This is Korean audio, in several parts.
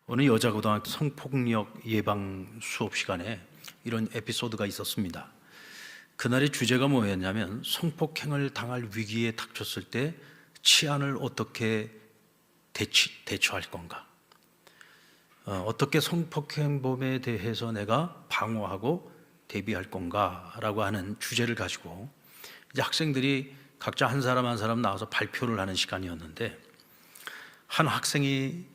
어느 여자고등학교 성폭력 예방 수업 시간에 이런 에피소드가 있었습니다. 그날의 주제가 뭐였냐면 성폭행을 당할 위기에 닥쳤을 때 치안을 어떻게 대처할 건가, 어떻게 성폭행범에 대해서 내가 방어하고 대비할 건가라고 하는 주제를 가지고 이제 학생들이 각자 한 사람 한 사람 나와서 발표를 하는 시간이었는데, 한 학생이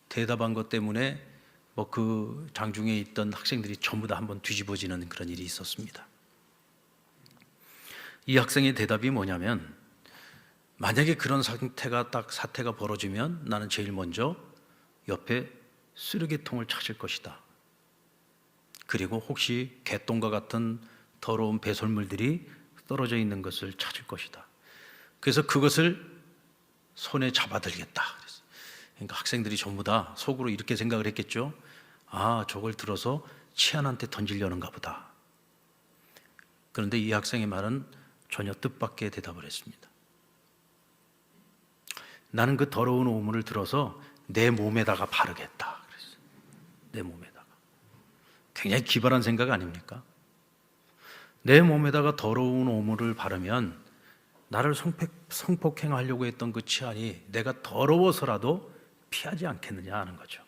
대답한 것 때문에 그 장중에 있던 학생들이 전부 다 한번 뒤집어지는 그런 일이 있었습니다. 이 학생의 대답이 뭐냐면, 만약에 그런 사태가 벌어지면 나는 제일 먼저 옆에 쓰레기통을 찾을 것이다. 그리고 혹시 개똥과 같은 더러운 배설물들이 떨어져 있는 것을 찾을 것이다. 그래서 그것을 손에 잡아들겠다. 그러니까 학생들이 전부 다 속으로 이렇게 생각을 했겠죠. 아, 저걸 들어서 치안한테 던지려는가 보다. 그런데 이 학생의 말은 전혀 뜻밖의 대답을 했습니다. 나는 그 더러운 오물을 들어서 내 몸에다가 바르겠다. 그랬어요. 내 몸에다가. 굉장히 기발한 생각 아닙니까? 내 몸에다가 더러운 오물을 바르면 나를 성폭행하려고 했던 그 치안이 내가 더러워서라도 피하지 않겠느냐 하는 거죠.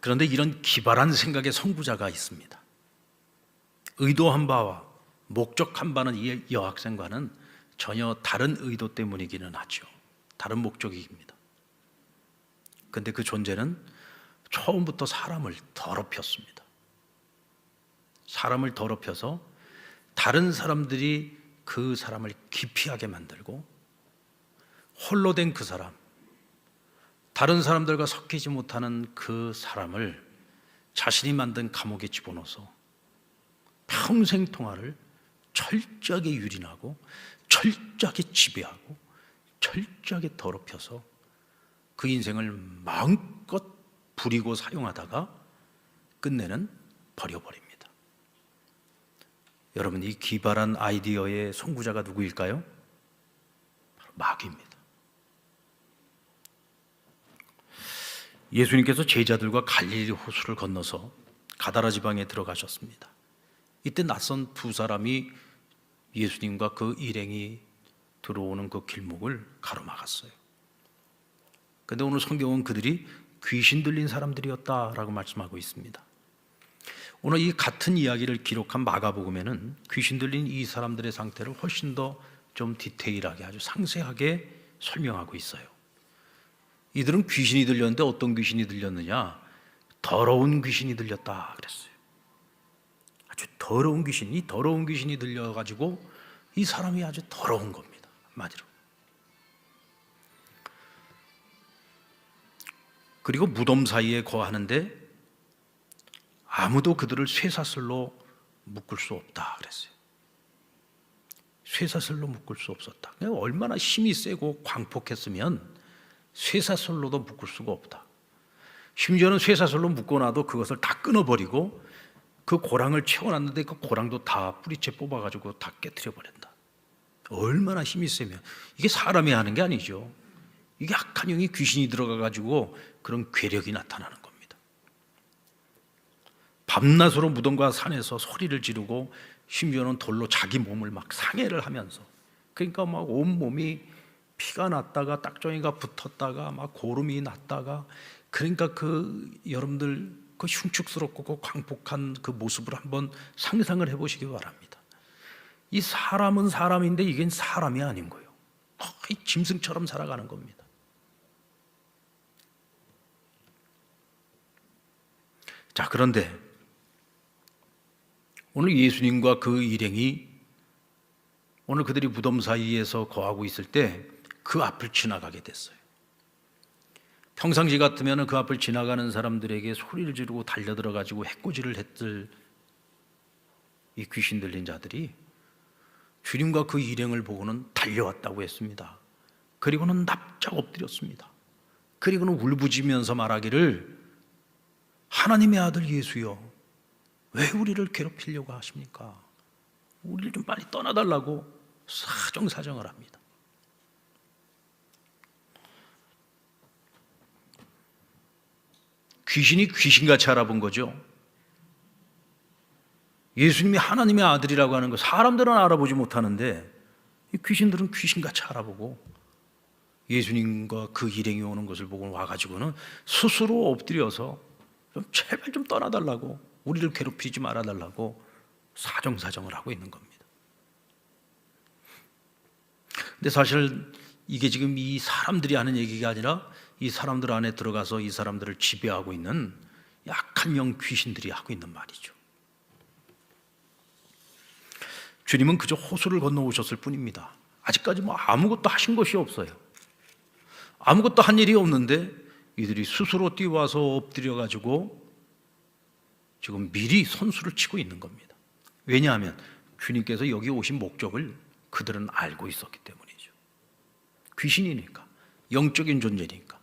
그런데 이런 기발한 생각의 선구자가 있습니다. 의도한 바와 목적한 바는 이 여학생과는 전혀 다른 의도 때문이기는 하죠. 다른 목적입니다. 그런데 그 존재는 처음부터 사람을 더럽혔습니다. 사람을 더럽혀서 다른 사람들이 그 사람을 기피하게 만들고, 홀로 된 그 사람, 다른 사람들과 섞이지 못하는 그 사람을 자신이 만든 감옥에 집어넣어서 평생 통화를 철저하게 유린하고 철저하게 지배하고 철저하게 더럽혀서 그 인생을 마음껏 부리고 사용하다가 끝내는 버려버립니다. 여러분, 이 기발한 아이디어의 선구자가 누구일까요? 바로 마귀입니다. 예수님께서 제자들과 갈릴리 호수를 건너서 가다라 지방에 들어가셨습니다. 이때 낯선 두 사람이 예수님과 그 일행이 들어오는 그 길목을 가로막았어요. 그런데 오늘 성경은 그들이 귀신 들린 사람들이었다라고 말씀하고 있습니다. 오늘 이 같은 이야기를 기록한 마가복음에는 귀신 들린 이 사람들의 상태를 훨씬 더 좀 디테일하게, 아주 상세하게 설명하고 있어요. 이들은 귀신이 들렸는데 어떤 귀신이 들렸느냐? 더러운 귀신이 들렸다 그랬어요. 아주 더러운 귀신, 이 더러운 귀신이 들려가지고 이 사람이 아주 더러운 겁니다. 한마디로. 그리고 무덤 사이에 거하는데 아무도 그들을 쇠사슬로 묶을 수 없다 그랬어요. 쇠사슬로 묶을 수 없었다. 얼마나 힘이 세고 광폭했으면 쇠사슬로도 묶을 수가 없다. 심지어는 쇠사슬로 묶어놔도 그것을 다 끊어버리고 그 고랑을 채워놨는데 그 고랑도 다 뿌리채 뽑아가지고 다 깨트려 버린다. 얼마나 힘이 세면. 이게 사람이 하는 게 아니죠. 이게 악한 영이 귀신이 들어가가지고 그런 괴력이 나타나는 겁니다. 밤낮으로 무덤과 산에서 소리를 지르고 심지어는 돌로 자기 몸을 막 상해를 하면서, 그러니까 막 온몸이 피가 났다가 딱정이가 붙었다가 막 고름이 났다가, 그러니까 여러분들 그 흉측스럽고 그 광폭한 그 모습을 한번 상상을 해보시기 바랍니다. 이 사람은 사람인데 이게 사람이 아닌 거예요. 거의 짐승처럼 살아가는 겁니다. 자, 그런데 오늘 예수님과 그 일행이 오늘 그들이 무덤 사이에서 거하고 있을 때 그 앞을 지나가게 됐어요. 평상시 같으면 그 앞을 지나가는 사람들에게 소리를 지르고 달려들어가지고 해코지를 했을 이 귀신 들린 자들이 주님과 그 일행을 보고는 달려왔다고 했습니다. 그리고는 납작 엎드렸습니다. 그리고는 울부짖으면서 말하기를, 하나님의 아들 예수여, 왜 우리를 괴롭히려고 하십니까? 우리를 좀 빨리 떠나달라고 사정사정을 합니다. 귀신이 귀신같이 알아본 거죠. 예수님이 하나님의 아들이라고 하는 거 사람들은 알아보지 못하는데 이 귀신들은 귀신같이 알아보고 예수님과 그 일행이 오는 것을 보고 와가지고는 스스로 엎드려서 좀 제발 좀 떠나달라고, 우리를 괴롭히지 말아달라고 사정사정을 하고 있는 겁니다. 근데 사실 이게 지금 이 사람들이 하는 얘기가 아니라 이 사람들 안에 들어가서 이 사람들을 지배하고 있는 약한 영 귀신들이 하고 있는 말이죠. 주님은 그저 호수를 건너오셨을 뿐입니다. 아직까지 아무것도 하신 것이 없어요. 아무것도 한 일이 없는데 이들이 스스로 뛰어와서 엎드려가지고 지금 미리 선수를 치고 있는 겁니다. 왜냐하면 주님께서 여기 오신 목적을 그들은 알고 있었기 때문이죠. 귀신이니까, 영적인 존재니까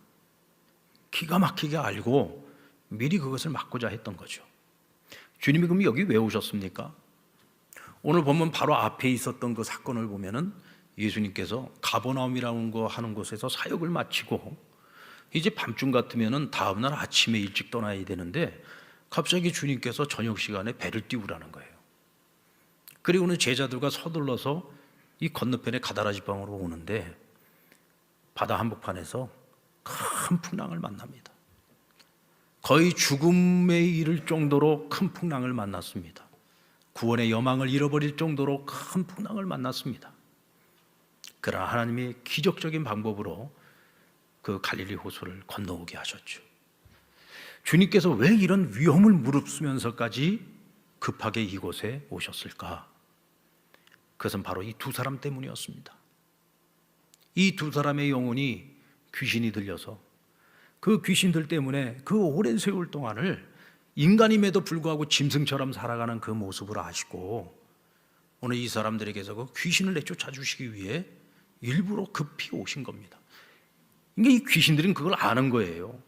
기가 막히게 알고 미리 그것을 막고자 했던 거죠. 주님이 그럼 여기 왜 오셨습니까? 오늘 보면 바로 앞에 있었던 그 사건을 보면은 예수님께서 가버나움이라는 거 하는 곳에서 사역을 마치고 이제 밤중 같으면은 다음날 아침에 일찍 떠나야 되는데 갑자기 주님께서 저녁 시간에 배를 띄우라는 거예요. 그리고는 제자들과 서둘러서 이 건너편에 가다라 지방으로 오는데 바다 한복판에서 큰 풍랑을 만납니다. 거의 죽음에 이를 정도로 큰 풍랑을 만났습니다. 구원의 여망을 잃어버릴 정도로 큰 풍랑을 만났습니다. 그러나 하나님이 기적적인 방법으로 그 갈릴리 호수를 건너오게 하셨죠. 주님께서 왜 이런 위험을 무릅쓰면서까지 급하게 이곳에 오셨을까? 그것은 바로 이 두 사람 때문이었습니다. 이 두 사람의 영혼이 귀신이 들려서 그 귀신들 때문에 그 오랜 세월 동안을 인간임에도 불구하고 짐승처럼 살아가는 그 모습을 아시고 오늘 이 사람들에게서 그 귀신을 내쫓아 주시기 위해 일부러 급히 오신 겁니다. 그러니까 이 귀신들은 그걸 아는 거예요.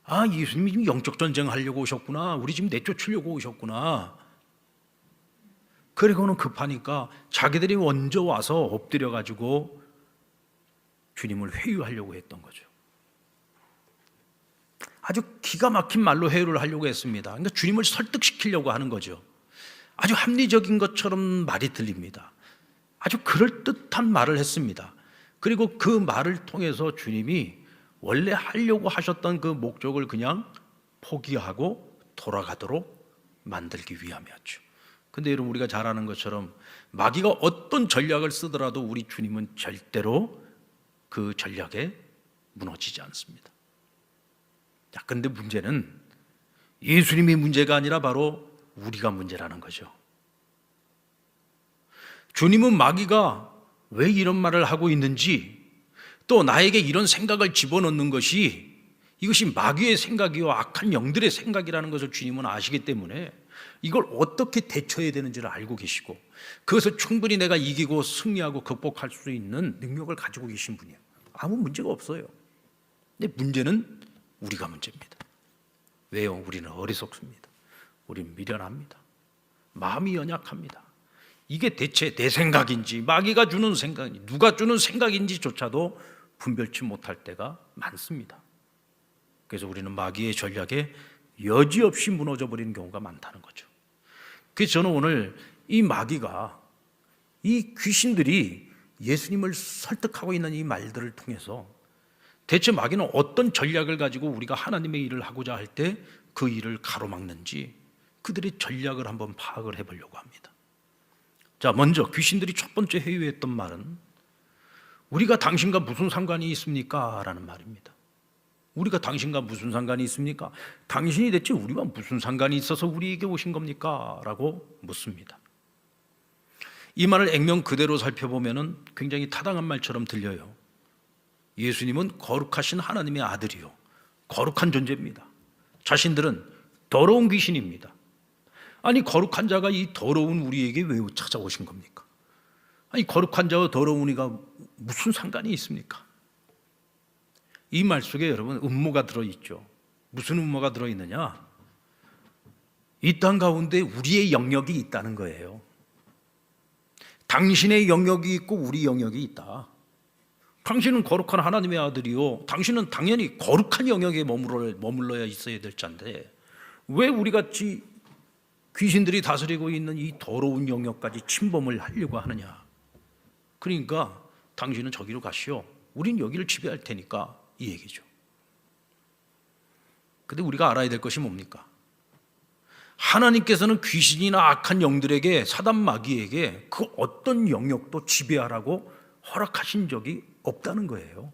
아, 예수님이 지금 영적 전쟁 하려고 오셨구나. 우리 지금 내쫓으려고 오셨구나. 그리고는 급하니까 자기들이 먼저 와서 엎드려 가지고 주님을 회유하려고 했던 거죠. 아주 기가 막힌 말로 회유를 하려고 했습니다. 그러니까 주님을 설득시키려고 하는 거죠. 아주 합리적인 것처럼 말이 들립니다. 아주 그럴듯한 말을 했습니다. 그리고 그 말을 통해서 주님이 원래 하려고 하셨던 그 목적을 그냥 포기하고 돌아가도록 만들기 위함이었죠. 근데 여러분, 우리가 잘 아는 것처럼 마귀가 어떤 전략을 쓰더라도 우리 주님은 절대로 그 전략에 무너지지 않습니다. 자, 근데 문제는 예수님이 문제가 아니라 바로 우리가 문제라는 거죠. 주님은 마귀가 왜 이런 말을 하고 있는지, 또 나에게 이런 생각을 집어넣는 것이 이것이 마귀의 생각이요 악한 영들의 생각이라는 것을 주님은 아시기 때문에 이걸 어떻게 대처해야 되는지를 알고 계시고 그것을 충분히 내가 이기고 승리하고 극복할 수 있는 능력을 가지고 계신 분이에요. 아무 문제가 없어요. 근데 문제는 우리가 문제입니다. 왜요? 우리는 어리석습니다. 우리는 미련합니다. 마음이 연약합니다. 이게 대체 내 생각인지 마귀가 주는 생각인지 누가 주는 생각인지조차도 분별치 못할 때가 많습니다. 그래서 우리는 마귀의 전략에 여지없이 무너져 버리는 경우가 많다는 거죠. 그래서 저는 오늘 이 마귀가, 이 귀신들이 예수님을 설득하고 있는 이 말들을 통해서 대체 마귀는 어떤 전략을 가지고 우리가 하나님의 일을 하고자 할 때 그 일을 가로막는지 그들의 전략을 한번 파악을 해보려고 합니다. 자, 먼저 귀신들이 첫 번째 회유했던 말은 우리가 당신과 무슨 상관이 있습니까? 라는 말입니다. 우리가 당신과 무슨 상관이 있습니까? 당신이 대체 우리와 무슨 상관이 있어서 우리에게 오신 겁니까? 라고 묻습니다. 이 말을 액면 그대로 살펴보면 굉장히 타당한 말처럼 들려요. 예수님은 거룩하신 하나님의 아들이요, 거룩한 존재입니다. 자신들은 더러운 귀신입니다. 아니, 거룩한 자가 이 더러운 우리에게 왜 찾아오신 겁니까? 아니, 거룩한 자와 더러운 우리가 무슨 상관이 있습니까? 이 말 속에 여러분 음모가 들어있죠. 무슨 음모가 들어있느냐? 이 땅 가운데 우리의 영역이 있다는 거예요. 당신의 영역이 있고 우리 영역이 있다. 당신은 거룩한 하나님의 아들이요, 당신은 당연히 거룩한 영역에 머물러야 있어야 될 자인데 왜 우리같이 귀신들이 다스리고 있는 이 더러운 영역까지 침범을 하려고 하느냐. 그러니까 당신은 저기로 가시오, 우린 여기를 지배할 테니까, 이 얘기죠. 근데 우리가 알아야 될 것이 뭡니까? 하나님께서는 귀신이나 악한 영들에게, 사단 마귀에게 그 어떤 영역도 지배하라고 허락하신 적이 없다는 거예요.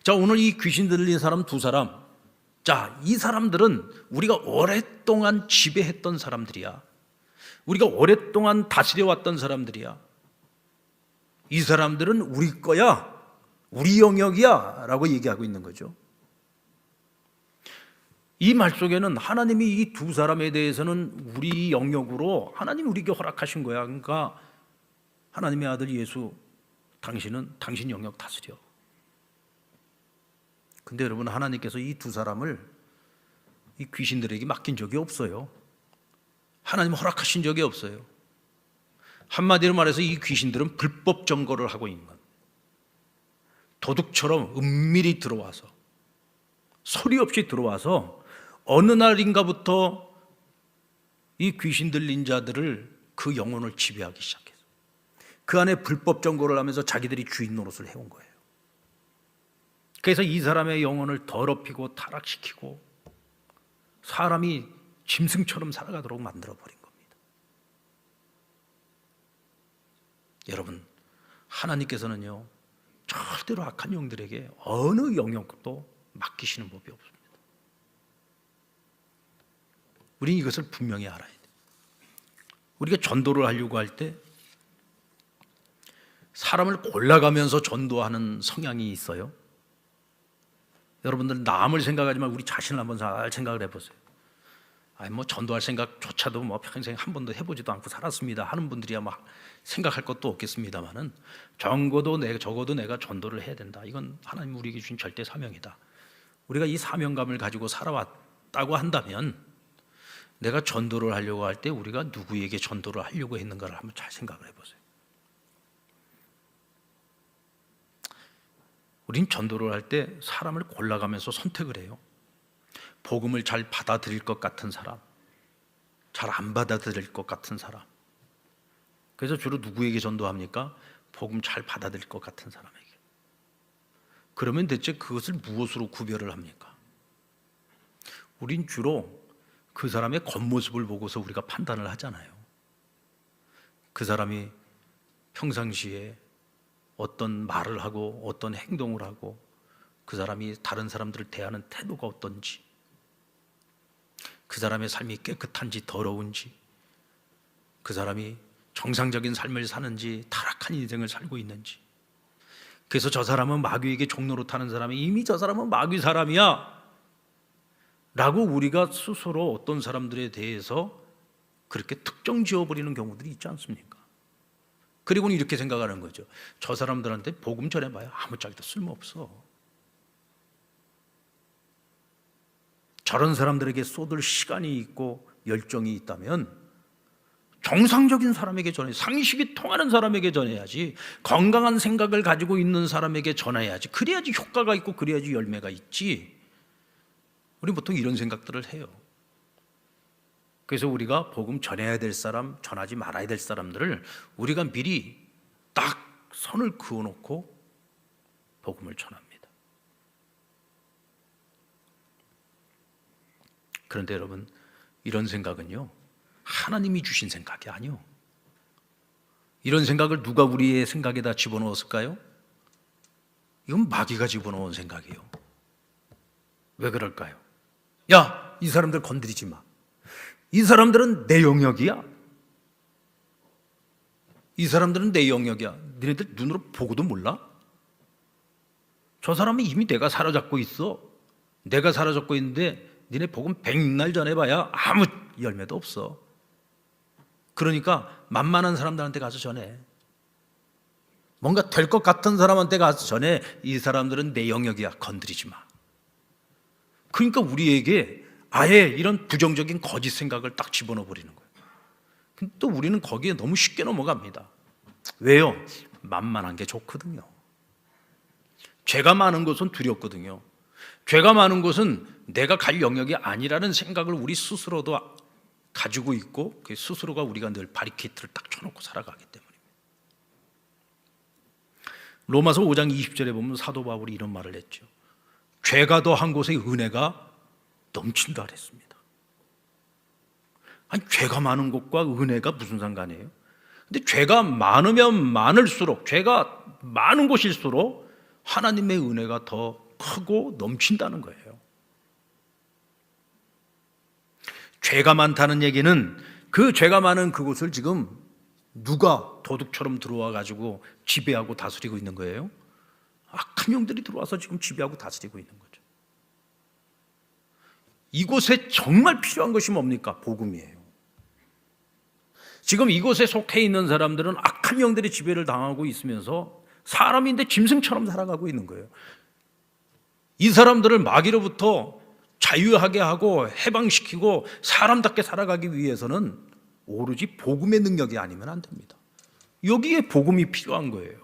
자, 오늘 이 귀신 들린 사람 두 사람, 자, 이 사람들은 우리가 오랫동안 지배했던 사람들이야. 우리가 오랫동안 다스려왔던 사람들이야. 이 사람들은 우리 거야, 우리 영역이야 라고 얘기하고 있는 거죠. 이 말 속에는 하나님이 이 두 사람에 대해서는 우리 영역으로 하나님이 우리에게 허락하신 거야. 그러니까 하나님의 아들 예수, 당신은 당신 영역 다스려. 근데 여러분, 하나님께서 이 두 사람을 이 귀신들에게 맡긴 적이 없어요. 하나님 허락하신 적이 없어요. 한마디로 말해서 이 귀신들은 불법 점거를 하고 있는 것, 도둑처럼 은밀히 들어와서, 소리 없이 들어와서 어느 날인가부터 이 귀신 들린 자들을, 그 영혼을 지배하기 시작해서 그 안에 불법 점거를 하면서 자기들이 주인 노릇을 해온 거예요. 그래서 이 사람의 영혼을 더럽히고 타락시키고 사람이 짐승처럼 살아가도록 만들어버린 겁니다. 여러분, 하나님께서는요, 절대로 악한 영들에게 어느 영역도 맡기시는 법이 없습니다. 우리는 이것을 분명히 알아야 돼요. 우리가 전도를 하려고 할 때 사람을 골라가면서 전도하는 성향이 있어요. 여러분들 남을 생각하지 말고 우리 자신을 한번 잘 생각을 해보세요. 아니 뭐 전도할 생각조차도 뭐 평생 한 번도 해보지도 않고 살았습니다 하는 분들이야 막 생각할 것도 없겠습니다만은, 적어도 내가 전도를 해야 된다. 이건 하나님 우리에게 주신 절대 사명이다. 우리가 이 사명감을 가지고 살아왔다고 한다면, 내가 전도를 하려고 할 때 우리가 누구에게 전도를 하려고 했는가를 한번 잘 생각을 해보세요. 우린 전도를 할 때 사람을 골라가면서 선택을 해요. 복음을 잘 받아들일 것 같은 사람, 잘 안 받아들일 것 같은 사람. 그래서 주로 누구에게 전도합니까? 복음 잘 받아들일 것 같은 사람에게. 그러면 대체 그것을 무엇으로 구별을 합니까? 우린 주로 그 사람의 겉모습을 보고서 우리가 판단을 하잖아요. 그 사람이 평상시에 어떤 말을 하고 어떤 행동을 하고 그 사람이 다른 사람들을 대하는 태도가 어떤지, 그 사람의 삶이 깨끗한지 더러운지, 그 사람이 정상적인 삶을 사는지 타락한 인생을 살고 있는지. 그래서 저 사람은 마귀에게 종노릇하는 사람이, 이미 저 사람은 마귀 사람이야 라고 우리가 스스로 어떤 사람들에 대해서 그렇게 특정 지어버리는 경우들이 있지 않습니까? 그리고는 이렇게 생각하는 거죠. 저 사람들한테 복음 전해봐야 아무짝에도 쓸모없어. 저런 사람들에게 쏟을 시간이 있고 열정이 있다면 정상적인 사람에게 전해, 상식이 통하는 사람에게 전해야지, 건강한 생각을 가지고 있는 사람에게 전해야지. 그래야지 효과가 있고 그래야지 열매가 있지. 우리 보통 이런 생각들을 해요. 그래서 우리가 복음 전해야 될 사람, 전하지 말아야 될 사람들을 우리가 미리 딱 선을 그어놓고 복음을 전합니다. 그런데 여러분, 이런 생각은요, 하나님이 주신 생각이 아니요. 이런 생각을 누가 우리의 생각에다 집어넣었을까요? 이건 마귀가 집어넣은 생각이에요. 왜 그럴까요? 야, 이 사람들 건드리지 마. 이 사람들은 내 영역이야. 이 사람들은 내 영역이야. 너네들 눈으로 보고도 몰라? 저 사람은 이미 내가 사로잡고 있어. 내가 사로잡고 있는데 니네 복음 100날 전해봐야 아무 열매도 없어. 그러니까 만만한 사람들한테 가서 전해. 뭔가 될 것 같은 사람한테 가서 전해. 이 사람들은 내 영역이야. 건드리지 마. 그러니까 우리에게 아예 이런 부정적인 거짓 생각을 딱 집어넣어 버리는 거예요. 근데 또 우리는 거기에 너무 쉽게 넘어갑니다. 왜요? 만만한 게 좋거든요. 죄가 많은 것은 두렵거든요. 죄가 많은 것은 내가 갈 영역이 아니라는 생각을 우리 스스로도 가지고 있고 그 스스로가 우리가 늘 바리케이트를 딱 쳐놓고 살아가기 때문입니다. 로마서 5장 20절에 보면 사도 바울이 이런 말을 했죠. 죄가 더한 곳에 은혜가 넘친다 그랬습니다. 아니, 죄가 많은 곳과 은혜가 무슨 상관이에요? 근데 죄가 많으면 많을수록, 죄가 많은 곳일수록 하나님의 은혜가 더 크고 넘친다는 거예요. 죄가 많다는 얘기는 그 죄가 많은 그곳을 지금 누가 도둑처럼 들어와 가지고 지배하고 다스리고 있는 거예요? 악한 영들이 들어와서 지금 지배하고 다스리고 있는 거죠. 이곳에 정말 필요한 것이 뭡니까? 복음이에요. 지금 이곳에 속해 있는 사람들은 악한 영들의 지배를 당하고 있으면서 사람인데 짐승처럼 살아가고 있는 거예요. 이 사람들을 마귀로부터 자유하게 하고 해방시키고 사람답게 살아가기 위해서는 오로지 복음의 능력이 아니면 안 됩니다. 여기에 복음이 필요한 거예요.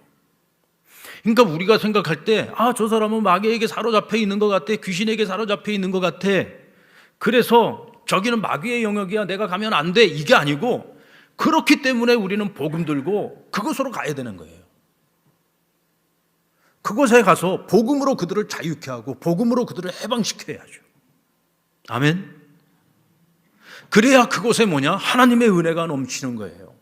그러니까 우리가 생각할 때 저 사람은 마귀에게 사로잡혀 있는 것 같아, 귀신에게 사로잡혀 있는 것 같아, 그래서 저기는 마귀의 영역이야, 내가 가면 안 돼, 이게 아니고 그렇기 때문에 우리는 복음 들고 그곳으로 가야 되는 거예요. 그곳에 가서 복음으로 그들을 자유케 하고 복음으로 그들을 해방시켜야죠. 아멘. 그래야 그곳에 뭐냐? 하나님의 은혜가 넘치는 거예요.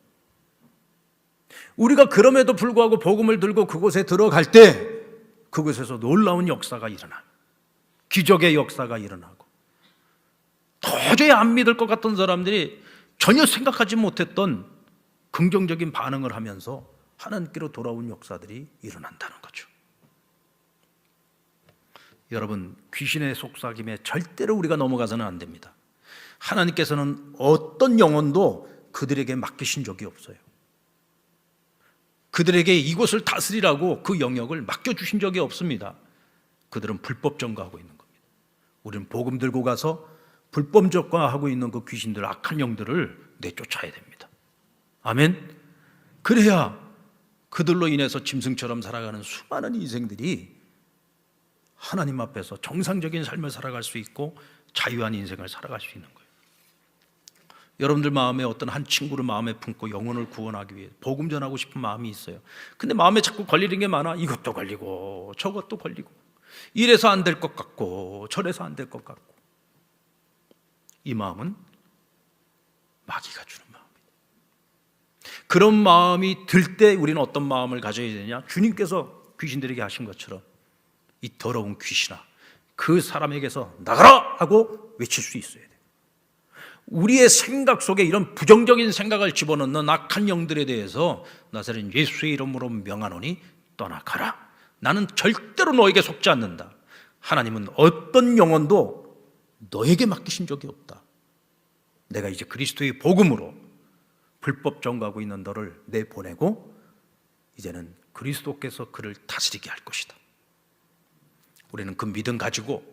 우리가 그럼에도 불구하고 복음을 들고 그곳에 들어갈 때 그곳에서 놀라운 역사가 일어나요. 기적의 역사가 일어나고 도저히 안 믿을 것 같던 사람들이 전혀 생각하지 못했던 긍정적인 반응을 하면서 하나님께로 돌아온 역사들이 일어난다는 거죠. 여러분, 귀신의 속삭임에 절대로 우리가 넘어가서는 안 됩니다. 하나님께서는 어떤 영혼도 그들에게 맡기신 적이 없어요. 그들에게 이곳을 다스리라고 그 영역을 맡겨주신 적이 없습니다. 그들은 불법 전가하고 있는 겁니다. 우리는 복음 들고 가서 불법 전가하고 있는 그 귀신들, 악한 영들을 내쫓아야 됩니다. 아멘. 그래야 그들로 인해서 짐승처럼 살아가는 수많은 인생들이 하나님 앞에서 정상적인 삶을 살아갈 수 있고 자유한 인생을 살아갈 수 있는 거예요. 여러분들 마음에 어떤 한 친구를 마음에 품고 영혼을 구원하기 위해 복음 전하고 싶은 마음이 있어요. 근데 마음에 자꾸 걸리는 게 많아. 이것도 걸리고 저것도 걸리고, 이래서 안 될 것 같고 저래서 안 될 것 같고. 이 마음은 마귀가 주는 마음입니다. 그런 마음이 들 때 우리는 어떤 마음을 가져야 되냐? 주님께서 귀신들에게 하신 것처럼 이 더러운 귀신아, 그 사람에게서 나가라! 하고 외칠 수 있어야 돼요. 우리의 생각 속에 이런 부정적인 생각을 집어넣는 악한 영들에 대해서 나사렛 예수의 이름으로 명하노니 떠나가라. 나는 절대로 너에게 속지 않는다. 하나님은 어떤 영혼도 너에게 맡기신 적이 없다. 내가 이제 그리스도의 복음으로 불법 전가하고 있는 너를 내보내고 이제는 그리스도께서 그를 다스리게 할 것이다. 우리는 그 믿음 가지고,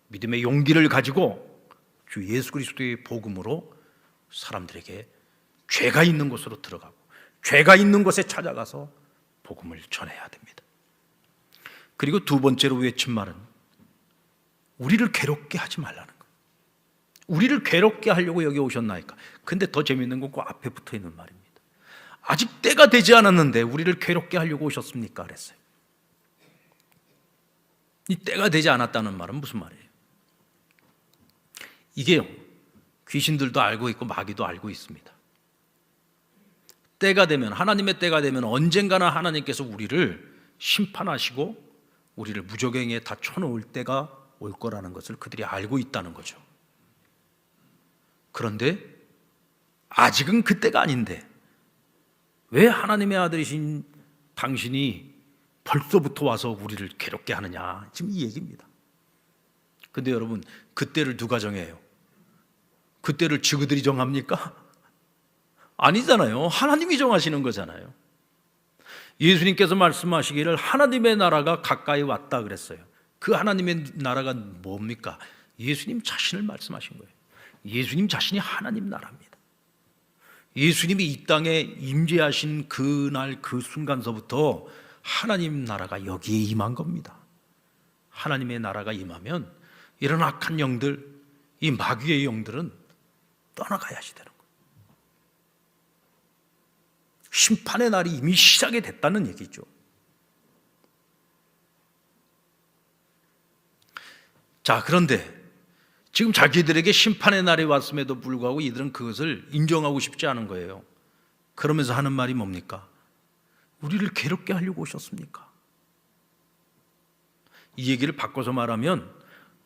믿음의 용기를 가지고 주 예수 그리스도의 복음으로 사람들에게 죄가 있는 곳으로 들어가고 죄가 있는 곳에 찾아가서 복음을 전해야 됩니다. 그리고 두 번째로 외친 말은 우리를 괴롭게 하지 말라는 거예요. 우리를 괴롭게 하려고 여기 오셨나이까? 근데 더 재미있는 건 그 앞에 붙어 있는 말입니다. 아직 때가 되지 않았는데 우리를 괴롭게 하려고 오셨습니까? 그랬어요. 이 때가 되지 않았다는 말은 무슨 말이에요? 이게요, 귀신들도 알고 있고 마귀도 알고 있습니다. 때가 되면, 하나님의 때가 되면 언젠가는 하나님께서 우리를 심판하시고 우리를 무저갱이에 다 쳐놓을 때가 올 거라는 것을 그들이 알고 있다는 거죠. 그런데 아직은 그때가 아닌데 왜 하나님의 아들이신 당신이 벌써부터 와서 우리를 괴롭게 하느냐, 지금 이 얘기입니다. 근데 여러분, 그때를 누가 정해요? 그때를 지그들이 정합니까? 아니잖아요. 하나님이 정하시는 거잖아요. 예수님께서 말씀하시기를 하나님의 나라가 가까이 왔다 그랬어요. 그 하나님의 나라가 뭡니까? 예수님 자신을 말씀하신 거예요. 예수님 자신이 하나님 나라입니다. 예수님이 이 땅에 임재하신 그날 그 순간서부터 하나님 나라가 여기에 임한 겁니다. 하나님의 나라가 임하면 이런 악한 영들, 이 마귀의 영들은 떠나가야지 되는 거예요. 심판의 날이 이미 시작이 됐다는 얘기죠. 자, 그런데 지금 자기들에게 심판의 날이 왔음에도 불구하고 이들은 그것을 인정하고 싶지 않은 거예요. 그러면서 하는 말이 뭡니까? 우리를 괴롭게 하려고 오셨습니까? 이 얘기를 바꿔서 말하면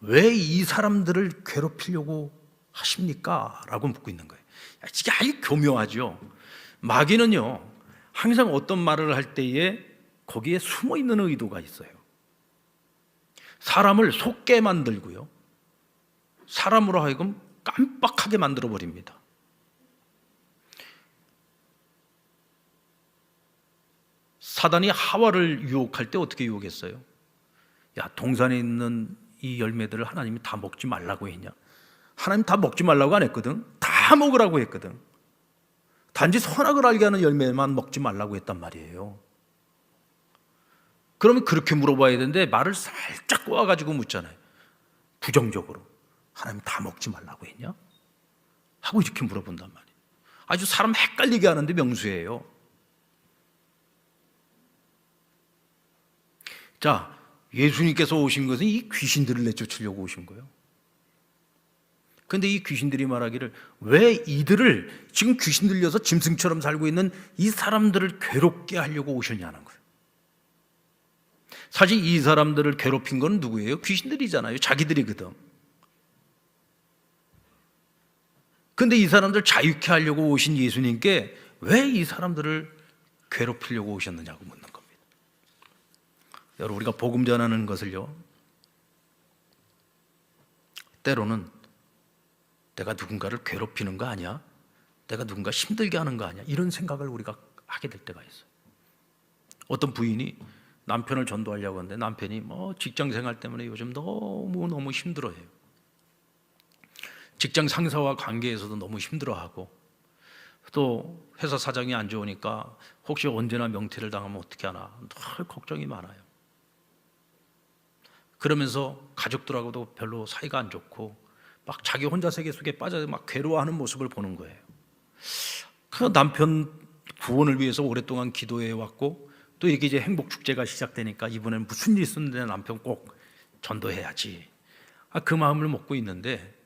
왜 이 사람들을 괴롭히려고 하십니까? 라고 묻고 있는 거예요. 이게 아주 교묘하죠. 마귀는요, 항상 어떤 말을 할 때에 거기에 숨어 있는 의도가 있어요. 사람을 속게 만들고요, 사람으로 하여금 깜빡하게 만들어 버립니다. 사단이 하와를 유혹할 때 어떻게 유혹했어요? 야, 동산에 있는 이 열매들을 하나님이 다 먹지 말라고 했냐? 하나님 다 먹지 말라고 안 했거든. 다 먹으라고 했거든. 단지 선악을 알게 하는 열매만 먹지 말라고 했단 말이에요. 그러면 그렇게 물어봐야 되는데 말을 살짝 꼬아가지고 묻잖아요. 부정적으로. 하나님 다 먹지 말라고 했냐? 하고 이렇게 물어본단 말이에요. 아주 사람 헷갈리게 하는데 명수예요. 자, 예수님께서 오신 것은 이 귀신들을 내쫓으려고 오신 거예요. 그런데 이 귀신들이 말하기를 왜 이들을 지금 귀신 들려서 짐승처럼 살고 있는 이 사람들을 괴롭게 하려고 오셨냐는 거예요. 사실 이 사람들을 괴롭힌 건 누구예요? 귀신들이잖아요. 자기들이거든. 그런데 이 사람들 자유케 하려고 오신 예수님께 왜 이 사람들을 괴롭히려고 오셨느냐고 묻는 겁니다. 여러분, 우리가 복음 전하는 것을요, 때로는 내가 누군가를 괴롭히는 거 아니야? 내가 누군가 힘들게 하는 거 아니야? 이런 생각을 우리가 하게 될 때가 있어요. 어떤 부인이 남편을 전도하려고 하는데 남편이 직장 생활 때문에 요즘 너무 힘들어해요. 직장 상사와 관계에서도 너무 힘들어하고, 또 회사 사정이 안 좋으니까 혹시 언제나 명퇴를 당하면 어떻게 하나 늘 걱정이 많아요. 그러면서 가족들하고도 별로 사이가 안 좋고 막 자기 혼자 세계 속에 빠져 막 괴로워하는 모습을 보는 거예요. 그 남편 구원을 위해서 오랫동안 기도해 왔고, 또 이게 이제 행복 축제가 시작되니까 이번엔 무슨 일 있었는데 남편 꼭 전도해야지, 그 마음을 먹고 있는데,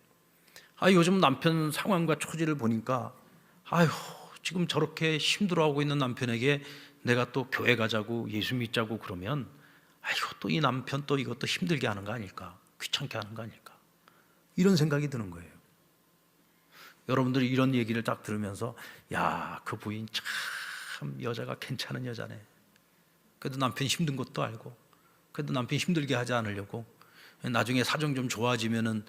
요즘 남편 상황과 처지를 보니까 지금 저렇게 힘들어하고 있는 남편에게 내가 또 교회 가자고 예수 믿자고 그러면 또 이 남편 또 이것도 힘들게 하는 거 아닐까, 귀찮게 하는 거 아닐까, 이런 생각이 드는 거예요. 여러분들이 이런 얘기를 딱 들으면서 야, 그 부인 참 여자가 괜찮은 여자네. 그래도 남편 힘든 것도 알고, 그래도 남편 힘들게 하지 않으려고 나중에 사정 좀 좋아지면은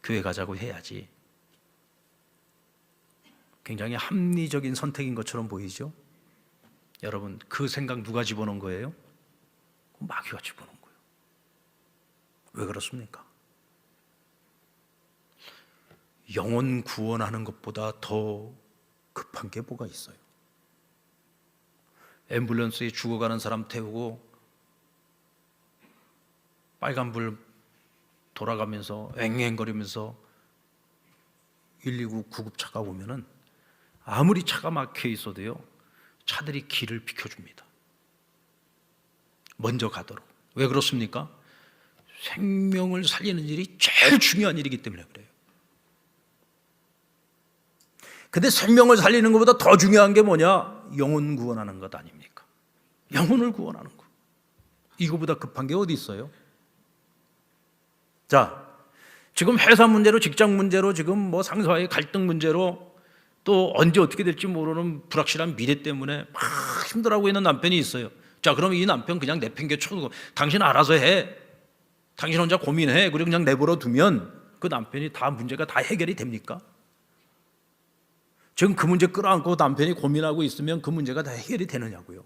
교회 가자고 해야지. 굉장히 합리적인 선택인 것처럼 보이죠? 여러분, 그 생각 누가 집어넣은 거예요? 마귀가 집어넣은 거예요. 왜 그렇습니까? 영혼 구원하는 것보다 더 급한 게 뭐가 있어요? 앰뷸런스에 죽어가는 사람 태우고 빨간불 돌아가면서 앵앵거리면서 119 구급차가 오면은 아무리 차가 막혀 있어도요, 차들이 길을 비켜줍니다. 먼저 가도록. 왜 그렇습니까? 생명을 살리는 일이 제일 중요한 일이기 때문에 그래요. 근데 생명을 살리는 것보다 더 중요한 게 뭐냐? 영혼 구원하는 것 아닙니까? 영혼을 구원하는 것. 이거보다 급한 게 어디 있어요? 자, 지금 회사 문제로, 직장 문제로, 지금 상사와의 갈등 문제로, 또 언제 어떻게 될지 모르는 불확실한 미래 때문에 막 힘들어하고 있는 남편이 있어요. 자, 그럼 이 남편 그냥 내팽개 쳐두고 당신 알아서 해, 당신 혼자 고민해, 그리고 그냥 내버려 두면 그 남편이 다 문제가 다 해결이 됩니까? 지금 그 문제 끌어안고 남편이 고민하고 있으면 그 문제가 다 해결이 되느냐고요.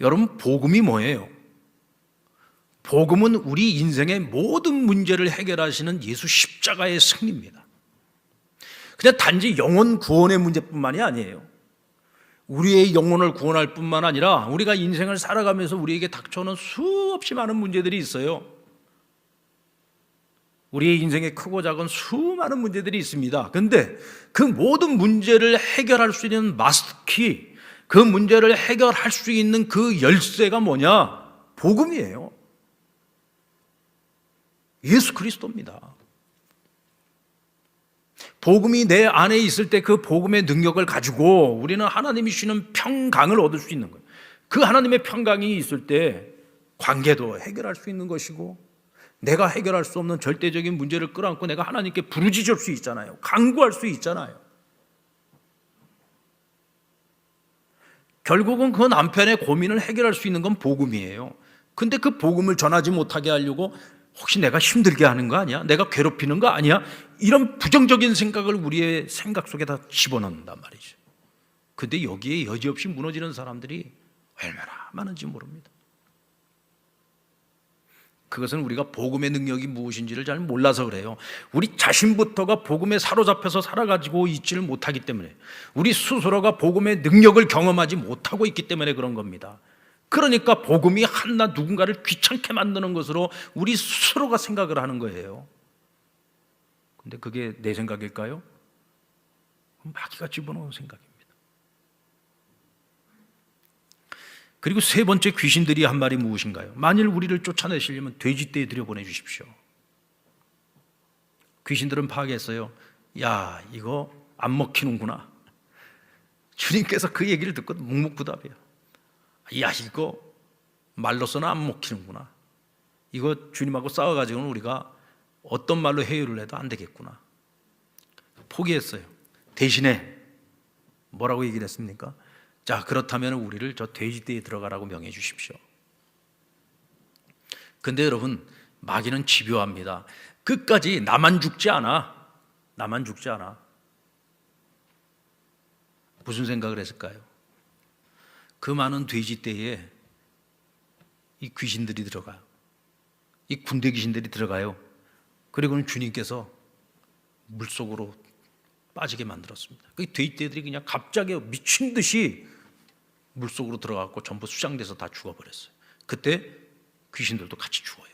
여러분, 복음이 뭐예요? 복음은 우리 인생의 모든 문제를 해결하시는 예수 십자가의 승리입니다. 그냥 단지 영혼 구원의 문제뿐만이 아니에요. 우리의 영혼을 구원할 뿐만 아니라 우리가 인생을 살아가면서 우리에게 닥쳐오는 수없이 많은 문제들이 있어요. 우리의 인생에 크고 작은 수많은 문제들이 있습니다. 그런데 그 모든 문제를 해결할 수 있는 마스터키, 그 문제를 해결할 수 있는 그 열쇠가 뭐냐? 복음이에요. 예수 그리스도입니다. 복음이 내 안에 있을 때 그 복음의 능력을 가지고 우리는 하나님이 주시는 평강을 얻을 수 있는 거예요. 그 하나님의 평강이 있을 때 관계도 해결할 수 있는 것이고, 내가 해결할 수 없는 절대적인 문제를 끌어안고 내가 하나님께 부르짖을 수 있잖아요. 간구할 수 있잖아요. 결국은 그 남편의 고민을 해결할 수 있는 건 복음이에요. 근데 그 복음을 전하지 못하게 하려고 혹시 내가 힘들게 하는 거 아니야? 내가 괴롭히는 거 아니야? 이런 부정적인 생각을 우리의 생각 속에다 집어넣는단 말이죠. 근데 여기에 여지없이 무너지는 사람들이 얼마나 많은지 모릅니다. 그것은 우리가 복음의 능력이 무엇인지를 잘 몰라서 그래요. 우리 자신부터가 복음에 사로잡혀서 살아가지고 있지를 못하기 때문에, 우리 스스로가 복음의 능력을 경험하지 못하고 있기 때문에 그런 겁니다. 그러니까 복음이 한낱 누군가를 귀찮게 만드는 것으로 우리 스스로가 생각을 하는 거예요. 근데 그게 내 생각일까요? 마귀가 집어넣은 생각입니다. 그리고 세 번째, 귀신들이 한 말이 무엇인가요? 만일 우리를 쫓아내시려면 돼지떼에 들여보내주십시오. 귀신들은 파악했어요. 야, 이거 안 먹히는구나. 주님께서 그 얘기를 듣고 묵묵부답이야. 야, 이거 말로서는 안 먹히는구나. 이거 주님하고 싸워가지고는 우리가 어떤 말로 회유를 해도 안 되겠구나. 포기했어요. 대신에 뭐라고 얘기를 했습니까? 자, 그렇다면 우리를 저 돼지떼에 들어가라고 명해 주십시오. 근데 여러분, 마귀는 집요합니다. 끝까지 나만 죽지 않아. 나만 죽지 않아. 무슨 생각을 했을까요? 그 많은 돼지떼에 이 귀신들이 들어가요. 이 군대 귀신들이 들어가요. 그리고는 주님께서 물속으로 빠지게 만들었습니다. 그 돼지떼들이 그냥 갑자기 미친 듯이 물속으로 들어가고 전부 수장돼서 다 죽어버렸어요. 그때 귀신들도 같이 죽어요.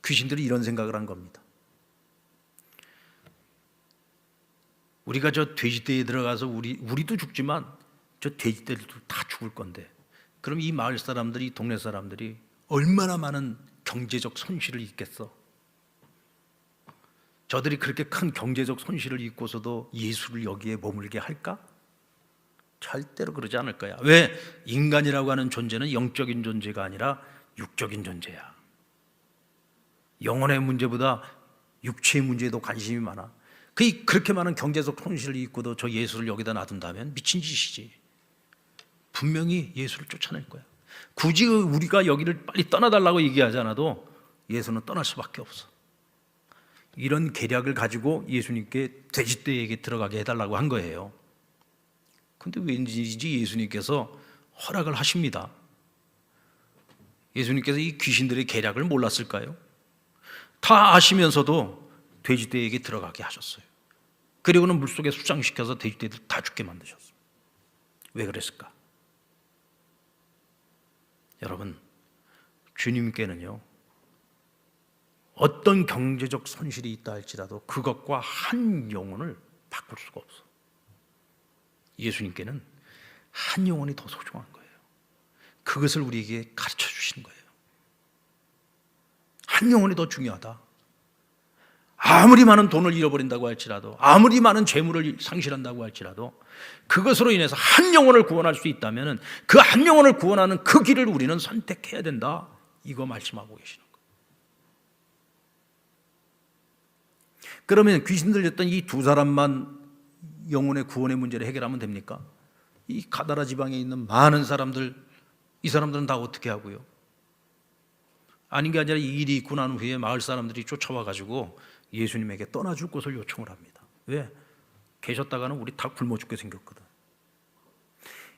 귀신들이 이런 생각을 한 겁니다. 우리가 저 돼지떼에 들어가서 우리도 죽지만 저 돼지떼들도 다 죽을 건데, 그럼 이 마을 사람들이, 이 동네 사람들이 얼마나 많은 경제적 손실을 입겠어? 저들이 그렇게 큰 경제적 손실을 입고서도 예수를 여기에 머물게 할까? 절대로 그러지 않을 거야. 왜? 인간이라고 하는 존재는 영적인 존재가 아니라 육적인 존재야. 영혼의 문제보다 육체의 문제에도 관심이 많아. 그렇게 많은 경제적 손실을 입고도 저 예수를 여기다 놔둔다면 미친 짓이지. 분명히 예수를 쫓아낼 거야. 굳이 우리가 여기를 빨리 떠나달라고 얘기하지 않아도 예수는 떠날 수밖에 없어. 이런 계략을 가지고 예수님께 돼지떼에게 들어가게 해달라고 한 거예요. 근데 왠지 예수님께서 허락을 하십니다. 예수님께서 이 귀신들의 계략을 몰랐을까요? 다 아시면서도 돼지떼에게 들어가게 하셨어요. 그리고는 물속에 수장시켜서 돼지떼들 다 죽게 만드셨어요. 왜 그랬을까? 여러분, 주님께는요, 어떤 경제적 손실이 있다 할지라도 그것과 한 영혼을 바꿀 수가 없어. 예수님께는 한 영혼이 더 소중한 거예요. 그것을 우리에게 가르쳐 주시는 거예요. 한 영혼이 더 중요하다. 아무리 많은 돈을 잃어버린다고 할지라도, 아무리 많은 재물을 상실한다고 할지라도, 그것으로 인해서 한 영혼을 구원할 수 있다면 그 한 영혼을 구원하는 그 길을 우리는 선택해야 된다. 이거 말씀하고 계시는 거예요. 그러면 귀신 들렸던 이 두 사람만 영혼의 구원의 문제를 해결하면 됩니까? 이 가다라 지방에 있는 많은 사람들, 이 사람들은 다 어떻게 하고요? 아닌 게 아니라 이 일이 있고 난 후에 마을 사람들이 쫓아와 가지고 예수님에게 떠나줄 곳을 요청을 합니다. 왜? 계셨다가는 우리 다 굶어 죽게 생겼거든.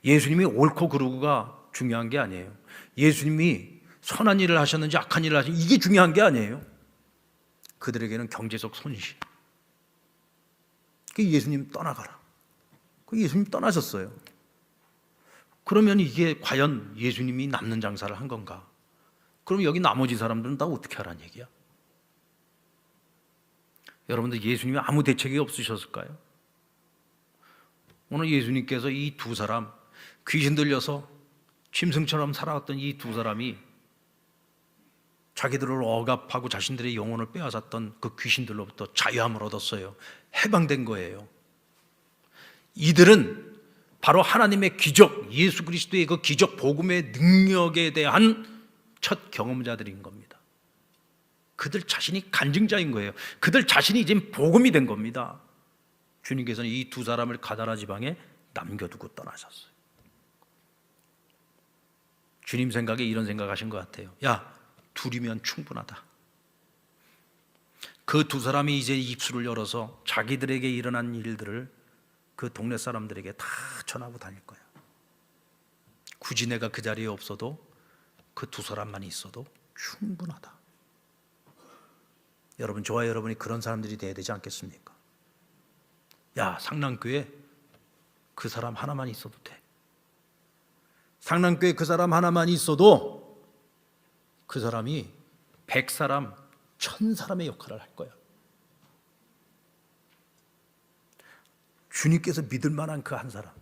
예수님이 옳고 그르고가 중요한 게 아니에요. 예수님이 선한 일을 하셨는지 악한 일을 하셨는지 이게 중요한 게 아니에요. 그들에게는 경제적 손실. 예수님 떠나가라. 예수님 떠나셨어요. 그러면 이게 과연 예수님이 남는 장사를 한 건가? 그럼 여기 나머지 사람들은 다 어떻게 하라는 얘기야? 여러분들, 예수님이 아무 대책이 없으셨을까요? 오늘 예수님께서 이 두 사람, 귀신 들려서 짐승처럼 살아왔던 이 두 사람이 자기들을 억압하고 자신들의 영혼을 빼앗았던 그 귀신들로부터 자유함을 얻었어요. 해방된 거예요. 이들은 바로 하나님의 기적, 예수 그리스도의 그 기적 복음의 능력에 대한 첫 경험자들인 겁니다. 그들 자신이 간증자인 거예요. 그들 자신이 지금 복음이 된 겁니다. 주님께서는 이 두 사람을 가다라 지방에 남겨두고 떠나셨어요. 주님 생각에 이런 생각하신 것 같아요. 야, 둘이면 충분하다. 그 두 사람이 이제 입술을 열어서 자기들에게 일어난 일들을 그 동네 사람들에게 다 전하고 다닐 거야. 굳이 내가 그 자리에 없어도 그 두 사람만 있어도 충분하다. 여러분, 저와 여러분이 그런 사람들이 돼야 되지 않겠습니까? 야, 상랑교회 그 사람 하나만 있어도 돼. 상랑교회 그 사람 하나만 있어도 그 사람이 100사람, 1000사람의 역할을 할 거야. 주님께서 믿을 만한 그 한 사람.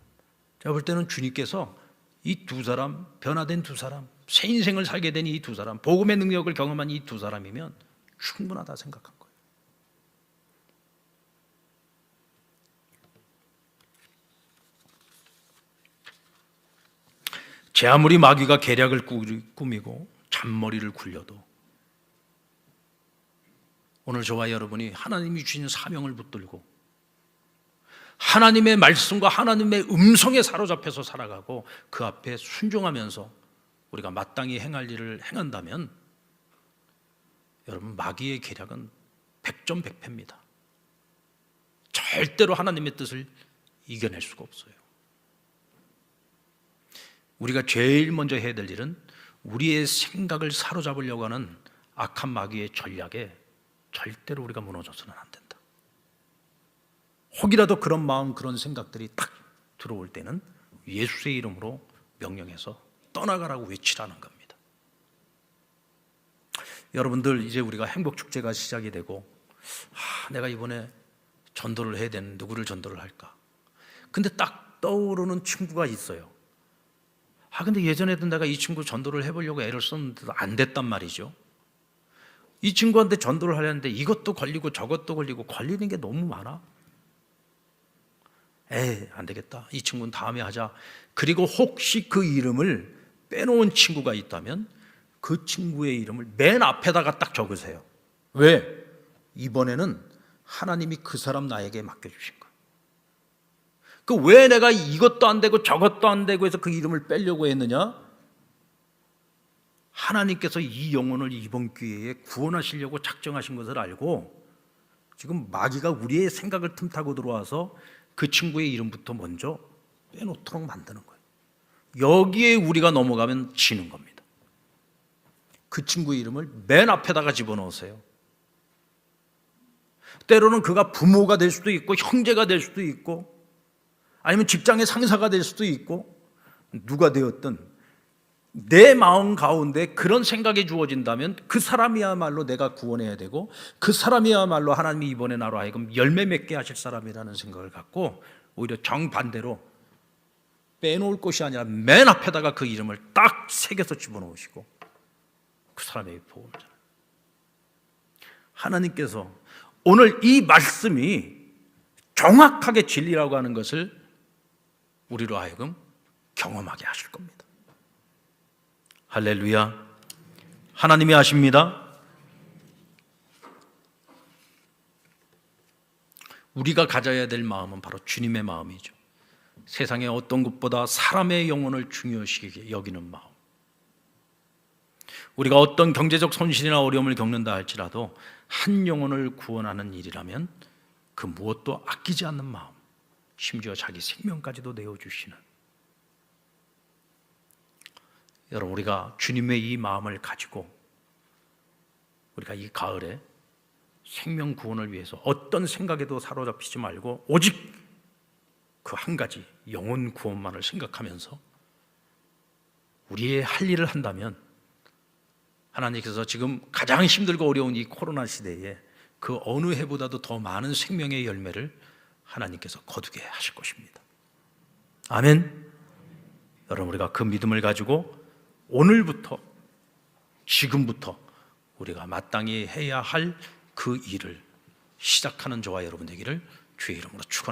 제가 볼 때는 주님께서 이 두 사람, 변화된 두 사람, 새 인생을 살게 된 이 두 사람, 복음의 능력을 경험한 이 두 사람이면 충분하다 생각한 거예요. 제 아무리 마귀가 계략을 꾸미고 잔머리를 굴려도 오늘 저와 여러분이 하나님이 주신 사명을 붙들고 하나님의 말씀과 하나님의 음성에 사로잡혀서 살아가고 그 앞에 순종하면서 우리가 마땅히 행할 일을 행한다면 여러분, 마귀의 계략은 100점 100패입니다. 절대로 하나님의 뜻을 이겨낼 수가 없어요. 우리가 제일 먼저 해야 될 일은 우리의 생각을 사로잡으려고 하는 악한 마귀의 전략에 절대로 우리가 무너져서는 안 된다. 혹이라도 그런 마음, 그런 생각들이 딱 들어올 때는 예수의 이름으로 명령해서 떠나가라고 외치라는 겁니다. 여러분들, 이제 우리가 행복축제가 시작이 되고 내가 이번에 전도를 해야 되는, 누구를 전도를 할까? 근데 딱 떠오르는 친구가 있어요. 근데 예전에도 내가 이 친구 전도를 해보려고 애를 썼는데도 안 됐단 말이죠. 이 친구한테 전도를 하려는데 이것도 걸리고 저것도 걸리고 걸리는 게 너무 많아. 안 되겠다. 이 친구는 다음에 하자. 그리고 혹시 그 이름을 빼놓은 친구가 있다면 그 친구의 이름을 맨 앞에다가 딱 적으세요. 왜? 이번에는 하나님이 그 사람 나에게 맡겨주신 거예요. 왜 내가 이것도 안 되고 저것도 안 되고 해서 그 이름을 빼려고 했느냐? 하나님께서 이 영혼을 이번 기회에 구원하시려고 작정하신 것을 알고 지금 마귀가 우리의 생각을 틈타고 들어와서 그 친구의 이름부터 먼저 빼놓도록 만드는 거예요. 여기에 우리가 넘어가면 지는 겁니다. 그 친구의 이름을 맨 앞에다가 집어넣으세요. 때로는 그가 부모가 될 수도 있고 형제가 될 수도 있고 아니면 직장의 상사가 될 수도 있고 누가 되었든 내 마음 가운데 그런 생각이 주어진다면 그 사람이야말로 내가 구원해야 되고 그 사람이야말로 하나님이 이번에 나로 하여금 열매 맺게 하실 사람이라는 생각을 갖고 오히려 정반대로 빼놓을 것이 아니라 맨 앞에다가 그 이름을 딱 새겨서 집어넣으시고 그 사람에게 복음을 전해요. 하나님께서 오늘 이 말씀이 정확하게 진리라고 하는 것을 우리로 하여금 경험하게 하실 겁니다. 할렐루야. 하나님이 하십니다. 우리가 가져야 될 마음은 바로 주님의 마음이죠. 세상의 어떤 것보다 사람의 영혼을 중요시 여기는 마음. 우리가 어떤 경제적 손실이나 어려움을 겪는다 할지라도 한 영혼을 구원하는 일이라면 그 무엇도 아끼지 않는 마음, 심지어 자기 생명까지도 내어주시는, 여러분, 우리가 주님의 이 마음을 가지고 우리가 이 가을에 생명 구원을 위해서 어떤 생각에도 사로잡히지 말고 오직 그 한 가지 영혼 구원만을 생각하면서 우리의 할 일을 한다면 하나님께서 지금 가장 힘들고 어려운 이 코로나 시대에 그 어느 해보다도 더 많은 생명의 열매를 하나님께서 거두게 하실 것입니다. 아멘. 여러분, 우리가 그 믿음을 가지고 오늘부터, 지금부터 우리가 마땅히 해야 할 그 일을 시작하는 저와 여러분 되기를 주의 이름으로 축원합니다.